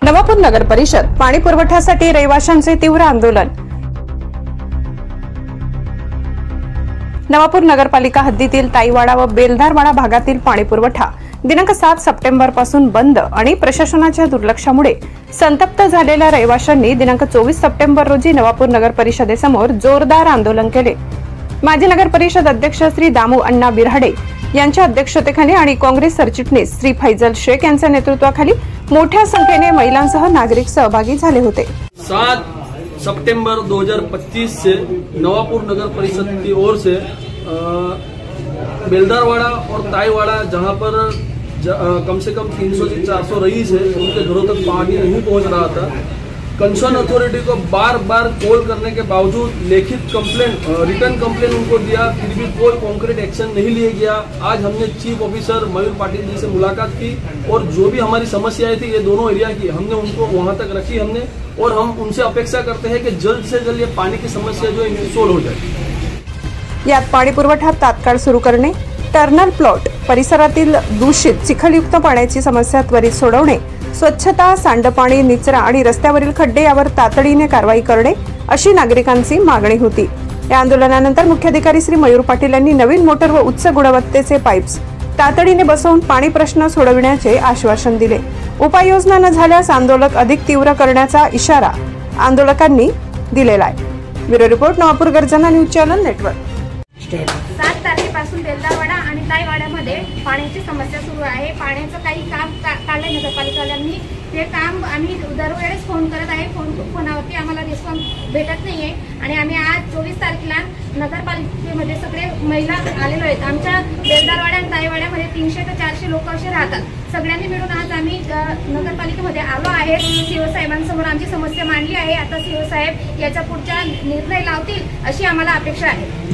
नवापूर नगर परिषद पाणी पुरवठ्यासाठी रहिवाशांचे तीव्र आंदोलन। नवापूर नगरपालिका हद्दीतील ताईवाडा व बेलदारवाडा भागातील पाणी पुरवठा दिनांक 7 सप्टेंबर पासून बंद आणि प्रशासनाच्या दुर्लक्षामुळे संतप्त झालेल्या रहिवाशांनी दिनांक 24 सप्टेंबर रोजी नवापूर नगर परिषदेसमोर जोरदार आंदोलन केले। माजी नगर परिषद अध्यक्ष श्री दामू अण्णा बिराडे यांच्या अध्यक्षतेखाली आणि काँग्रेस सरचिटणीस श्री फैजल शेख यांच्या नेतृत्वाखाली मोठ्या संख्येने महिलांसह नागरिक सहभागी झाले होते। 7 सितंबर 2025 से नवापुर नगर परिषद की ओर से बेलदारवाड़ा और ताईवाड़ा जहां पर कम से कम 300 से 400 रईस है, उनके घरों तक पानी नहीं पहुंच रहा था। कंसर्न अथॉरिटी को बार बार कॉल करने के बावजूद लिखित रिटर्न कंप्लेन उनको दिया, फिर भी कोई कॉन्क्रीट एक्शन नहीं लिया गया। आज हमने चीफ ऑफिसर मयूर पाटिल जी से मुलाकात की और जो भी हमारी समस्याएं थी ये दोनों एरिया की, हमने उनको वहां तक रखी हमने, और हम उनसे अपेक्षा करते हैं कि जल्द से जल्द ये पानी की समस्या जो है सोल्व हो जाए। यात पाणी पुरवठा तात्काळ सुरू करणे, टर्नल प्लॉट परिसरातील दूषित चिखलयुक्त पाण्याची समस्या त्वरित सोडवणे, स्वच्छता, सांडपाणी, निचरा आणि रस्त्यावरील खड्डे यावर तातडीने कारवाई करणे अशी नागरिकांची मागणी होती। या आंदोलनानंतर मुख्याधिकारी श्री मयूर पाटील यांनी नवीन मोटर व उच्च गुणवत्तेचे पाईप्स तातडीने बसवून पाणी प्रश्न सोडविण्याचे आश्वासन दिले। उपाययोजना न झाल्यास आंदोलन अधिक तीव्र करण्याचा इशारा आंदोलकांनी दिलेला आहे। ब्युरो रिपोर्ट, नवापूर गर्जना न्यूज चॅनल नेटवर्क। 7 तारखेपासून बेलदारवाडा आणि ताईवाड्यामध्ये पाण्याची समस्या सुरू आहे। पाण्याचं काही काम काढले नगरपालिकावाल्यांनी, ते काम आम्ही दरवेळेस फोन करत आहे, फोनावरती आम्हाला रिस्पॉन्स भेटत नाहीये आणि आम्ही आज 24 तारखेला नगरपालिकेमध्ये सगळे महिला आलेलो आहेत। आमच्या बेलदारवाडा आणि ताईवाड्यामध्ये 300 ते 400 लोक असे राहतात। सगळ्यांनी मिळून आज आम्ही नगरपालिकेमध्ये आलो आहे। सीओ साहेबांसमोर आमची समस्या मांडली आहे। आता सीओ साहेब याचा पुढचा निर्णय लावतील अशी आम्हाला अपेक्षा आहे।